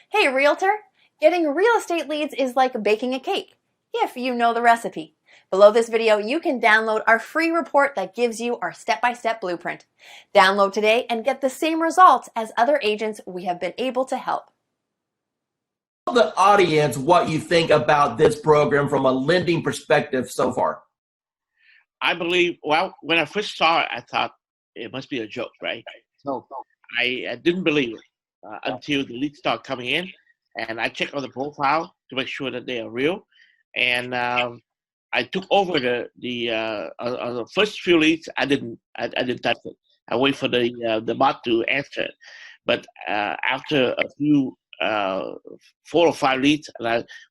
Hey, Realtor! Getting real estate leads is like baking a cake, if you know the recipe. Below this video, you can download our free report that gives you our step-by-step blueprint. Download today and get the same results as other agents we have been able to help. Tell the audience what you think about this program from a lending perspective so far. I believe, well, when I first saw it, I thought it must be a joke, right? So I didn't believe it until the leads start coming in, and I checked on the profile to make sure that they are real. And I took over the first few leads. I didn't touch it. I wait for the bot to answer it. But after a few 4 or 5 leads,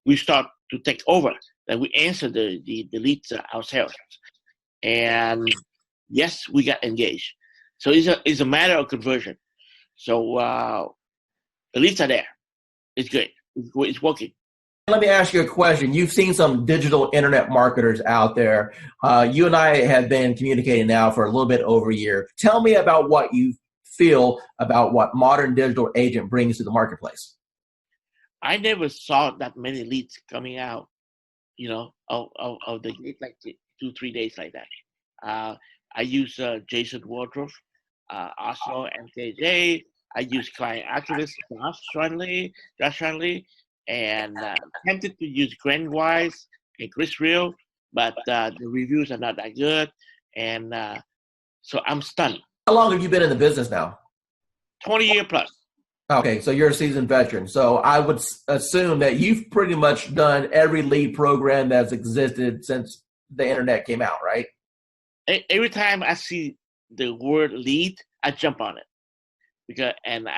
we start to take over. Then we answer the leads ourselves. And yes, we got engaged. So it's a matter of conversion. So the leads are there. It's good. It's working. Let me ask you a question. You've seen some digital internet marketers out there. You and I have been communicating now for a little bit over a year. Tell me about what you feel about what modern digital agent brings to the marketplace. I never saw that many leads coming out, of the gate like 2-3 days like that. I use Jason Wardrobe, Oslo, MKJ. I use client activist Josh Shanley, and tempted to use Grandwise and Chris Real, but the reviews are not that good, and so I'm stunned. How long have you been in the business now? 20 years plus. Okay, so you're a seasoned veteran. So I would assume that you've pretty much done every lead program that's existed since the internet came out, right? Every time I see the word lead, I jump on it, because and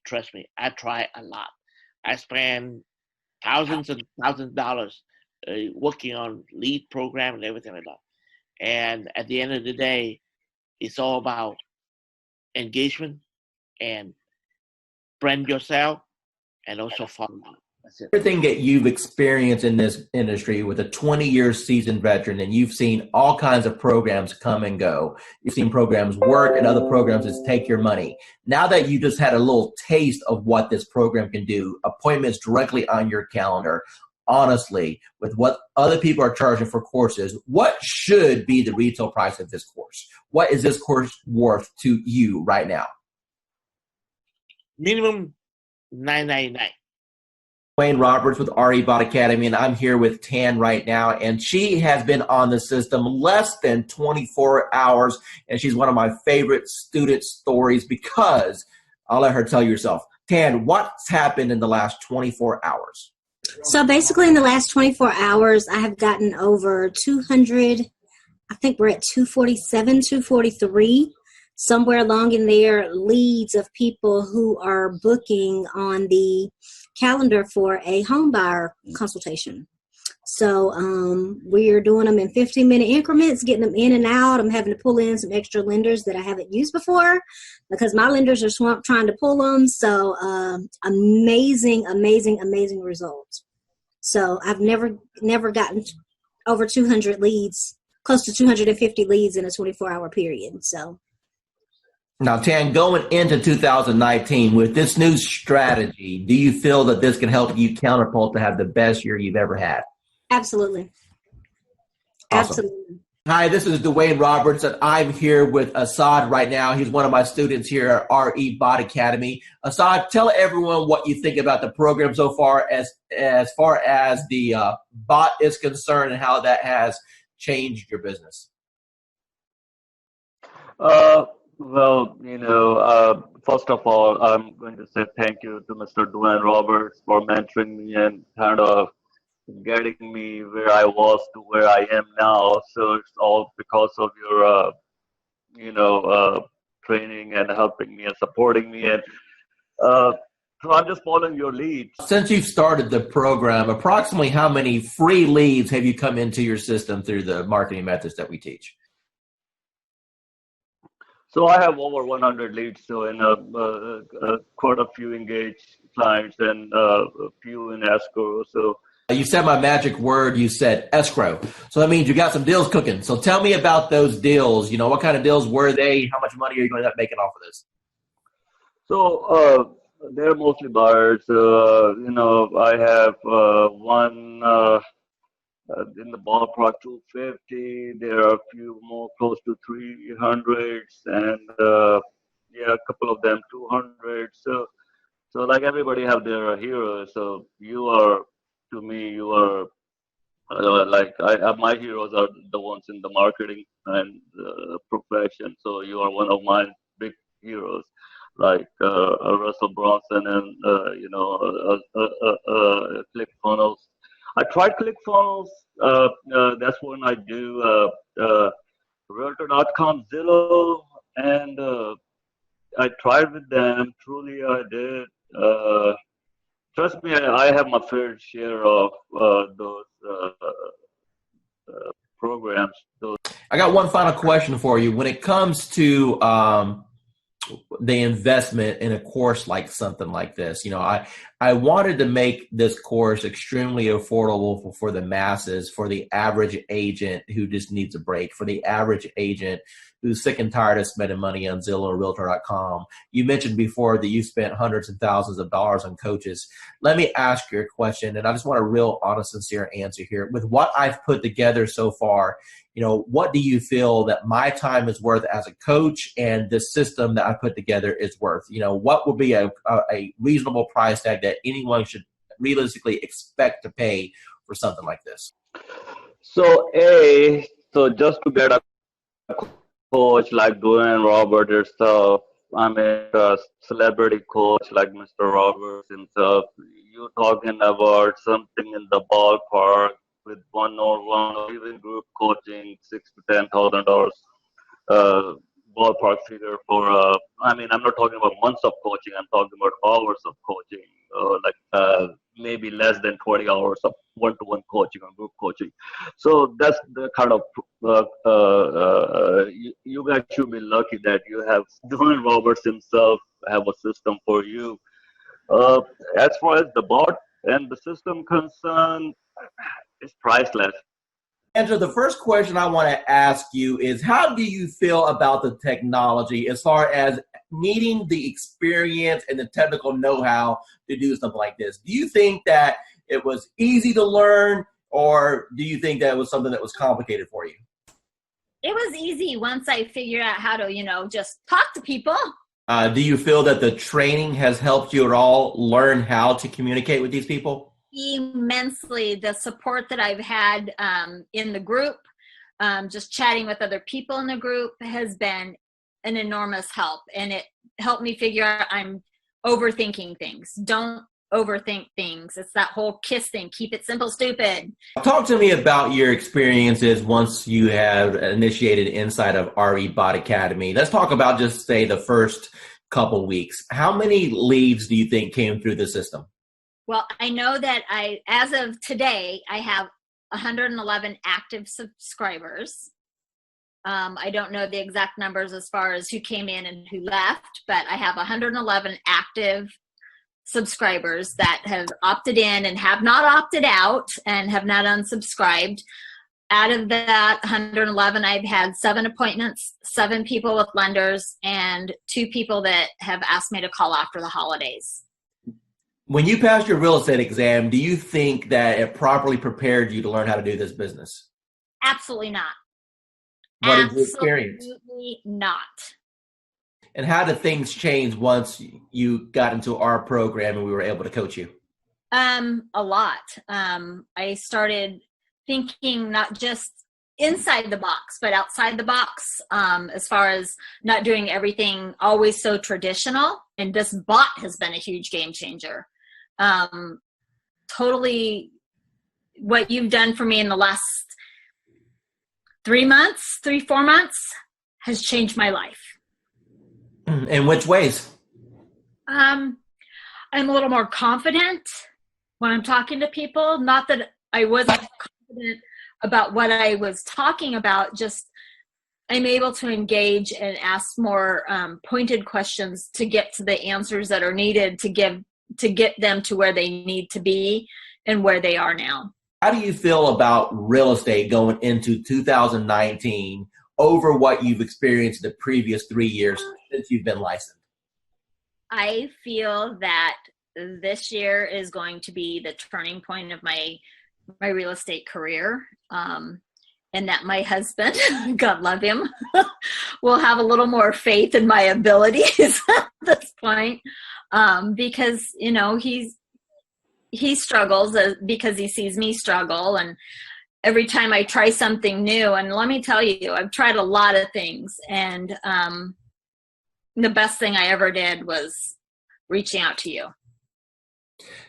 trust me, I try a lot. I spend thousands and thousands of dollars working on lead program and everything like that. And at the end of the day, it's all about engagement and brand yourself, and also follow up. That's it. Everything that you've experienced in this industry with a 20-year seasoned veteran, and you've seen all kinds of programs come and go. You've seen programs work and other programs that take your money. Now that you just had a little taste of what this program can do, appointments directly on your calendar, honestly, with what other people are charging for courses, what should be the retail price of this course? What is this course worth to you right now? Minimum $9.99. Wayne Roberts with RE Bot Academy, and I'm here with Tan right now, and she has been on the system less than 24 hours, and she's one of my favorite student stories because I'll let her tell you herself. Tan, what's happened in the last 24 hours? So basically in the last 24 hours, I have gotten over 200, I think we're at 247, 243. Somewhere along in there, leads of people who are booking on the calendar for a home buyer consultation. So we're doing them in 15-minute increments, getting them in and out. I'm having to pull in some extra lenders that I haven't used before because my lenders are swamped trying to pull them. So amazing results. So I've never gotten over 200 leads, close to 250 leads in a 24-hour period. So. Now, Tan, going into 2019, with this new strategy, do you feel that this can help you catapult to have the best year you've ever had? Absolutely. Awesome. Absolutely. Hi, this is Dwayne Roberts, and I'm here with Assad right now. He's one of my students here at RE Bot Academy. Assad, tell everyone what you think about the program so far as the bot is concerned and how that has changed your business. Well, first of all, I'm going to say thank you to Mr. Dwayne Roberts for mentoring me and kind of getting me where I was to where I am now. So it's all because of your, training and helping me and supporting me. And so I'm just following your lead. Since you've started the program, approximately how many free leads have you come into your system through the marketing methods that we teach? So I have over 100 leads, so in quite a few engaged clients and a few in escrow. So you said my magic word. You said escrow. So that means you got some deals cooking. So tell me about those deals. What kind of deals were they? How much money are you going to end up making off of this? So They're mostly buyers. I have one in the ballpark 250. There are a few more close to 300s, and yeah, a couple of them 200. So like everybody have their heroes. So to me, you are my heroes are the ones in the marketing and profession. So you are one of my big heroes, like Russell Bronson and ClickFunnels. I tried ClickFunnels. That's when I do Realtor.com, Zillow, and I tried with them. Truly, I did. Trust me, I have my fair share of those programs. I got one final question for you. When it comes to the investment in a course like something like this, I wanted to make this course extremely affordable for the masses, for the average agent who just needs a break, for the average agent who's sick and tired of spending money on Zillow or Realtor.com. You mentioned before that you spent hundreds and thousands of dollars on coaches. Let me ask you a question, and I just want a real honest, sincere answer here. With what I've put together so far, what do you feel that my time is worth as a coach and the system that I put together is worth? What would be a reasonable price tag that anyone should realistically expect to pay for something like this? So just to get a coach like Dwayne Robert yourself, I mean a celebrity coach like Mr. Roberts himself, you're talking about something in the ballpark with one-on-one or even group coaching, $6,000 to $10,000 ballpark figure for. I'm not talking about months of coaching. I'm talking about hours of coaching, maybe less than 20 hours of one-to-one coaching or group coaching. So that's the kind of you guys should be lucky that you have Dwayne Roberts himself have a system for you. As far as the bot and the system concerned, it's priceless. Andrew, the first question I want to ask you is, how do you feel about the technology as far as needing the experience and the technical know-how to do something like this? Do you think that it was easy to learn, or do you think that it was something that was complicated for you? It was easy once I figured out how to, just talk to people. Do you feel that the training has helped you at all learn how to communicate with these people? Immensely. The support that I've had in the group, just chatting with other people in the group has been an enormous help. And it helped me figure out I'm overthinking things. Don't overthink things. It's that whole KISS thing. Keep it simple, stupid. Talk to me about your experiences once you have initiated inside of RE Bot Academy. Let's talk about just say the first couple weeks. How many leads do you think came through the system? Well, I know that as of today, I have 111 active subscribers. I don't know the exact numbers as far as who came in and who left, but I have 111 active subscribers that have opted in and have not opted out and have not unsubscribed. Out of that 111, I've had 7 appointments, 7 people with lenders, and 2 people that have asked me to call after the holidays. When you passed your real estate exam, do you think that it properly prepared you to learn how to do this business? Absolutely not. What did you experience? Absolutely not. And how did things change once you got into our program and we were able to coach you? A lot. I started thinking not just inside the box, but outside the box, as far as not doing everything always so traditional. And this bot has been a huge game changer. Totally what you've done for me in the last 4 months has changed my life. In which ways? I'm a little more confident when I'm talking to people. Not that I wasn't confident about what I was talking about, just I'm able to engage and ask more pointed questions to get to the answers that are needed to get them to where they need to be and where they are now. How do you feel about real estate going into 2019 over what you've experienced the previous 3 years since you've been licensed? I feel that this year is going to be the turning point of my real estate career. And that my husband, God love him, will have a little more faith in my abilities at this point. Because, you know, he struggles because he sees me struggle. And every time I try something new, and let me tell you, I've tried a lot of things, and the best thing I ever did was reaching out to you.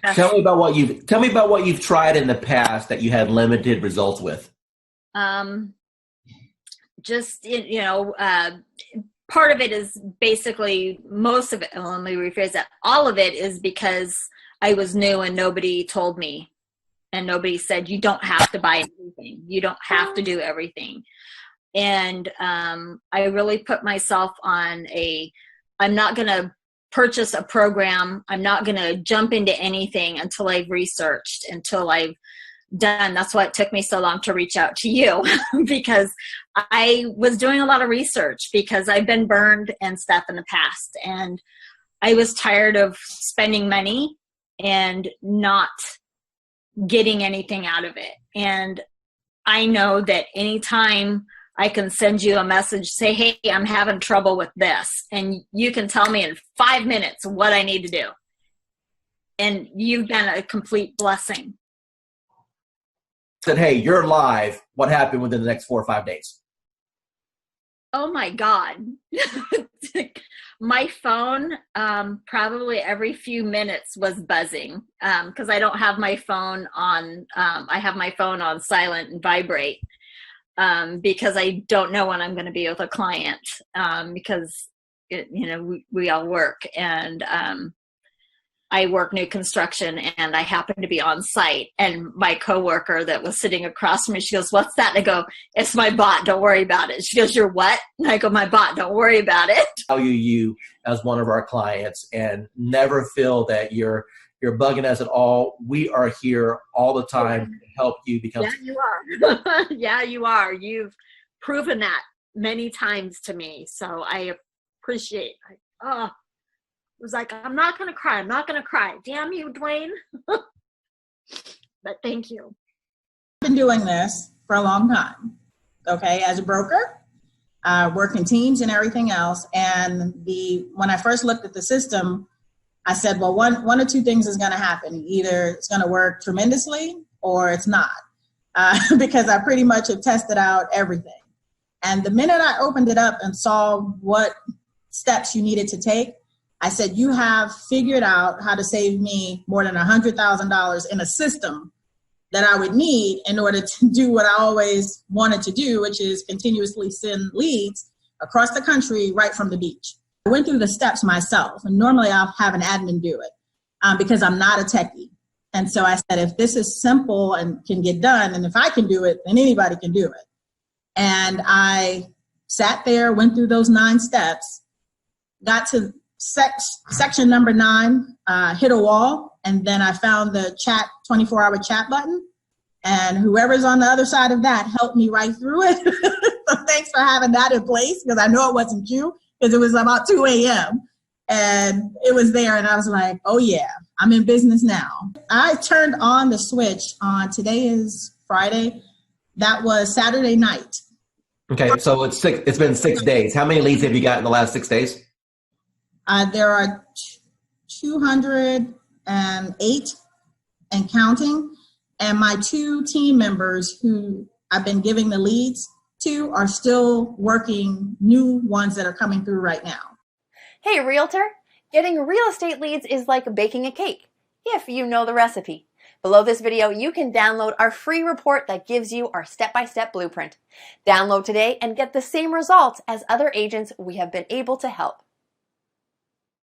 Tell me about what you've tried in the past that you had limited results with. Just, you know, part of it is basically, most of it, let me rephrase that, all of it is because I was new and nobody told me, and nobody said, you don't have to buy everything, you don't have to do everything. And I really put myself on I'm not going to purchase a program, I'm not going to jump into anything until I've researched, until I've done. That's why it took me so long to reach out to you, because I was doing a lot of research, because I've been burned and stuff in the past, and I was tired of spending money and not getting anything out of it. And I know that anytime I can send you a message, say, hey, I'm having trouble with this, and you can tell me in 5 minutes what I need to do. And you've been a complete blessing. Said, hey, you're live. What happened within the next 4 or 5 days? Oh my God. My phone, probably every few minutes was buzzing, because I don't have my phone on, I have my phone on silent and vibrate, because I don't know when I'm going to be with a client, because, you know, we all work, and I work new construction, and I happen to be on site, and my coworker that was sitting across from me, she goes, what's that? And I go, it's my bot, don't worry about it. She goes, you're what? And I go, my bot, don't worry about it. Value you as one of our clients, and never feel that you're bugging us at all. We are here all the time to help you become. Yeah, you are. Yeah, you are. You've proven that many times to me. So I appreciate it. It was like, I'm not going to cry. I'm not going to cry. Damn you, Dwayne. But thank you. I've been doing this for a long time, okay, as a broker, working teams and everything else. And when I first looked at the system, I said, well, one or two things is going to happen. Either it's going to work tremendously or it's not, because I pretty much have tested out everything. And the minute I opened it up and saw what steps you needed to take, I said, you have figured out how to save me more than $100,000 in a system that I would need in order to do what I always wanted to do, which is continuously send leads across the country right from the beach. I went through the steps myself, and normally I'll have an admin do it because I'm not a techie. And so I said, if this is simple and can get done, and if I can do it, then anybody can do it. And I sat there, went through those 9 steps, got to section number 9, hit a wall, and then I found the 24-hour chat button, and whoever's on the other side of that helped me right through it. So thanks for having that in place, because I know it wasn't you, because it was about 2 a.m. and it was there, and I was like, oh yeah, I'm in business now. I turned on the switch on, today is Friday, that was Saturday night. Okay, so it's been 6 days. How many leads have you got in the last 6 days? There are 208 and counting, and my 2 team members who I've been giving the leads to are still working new ones that are coming through right now. Hey, realtor! Getting real estate leads is like baking a cake, if you know the recipe. Below this video, you can download our free report that gives you our step-by-step blueprint. Download today and get the same results as other agents we have been able to help.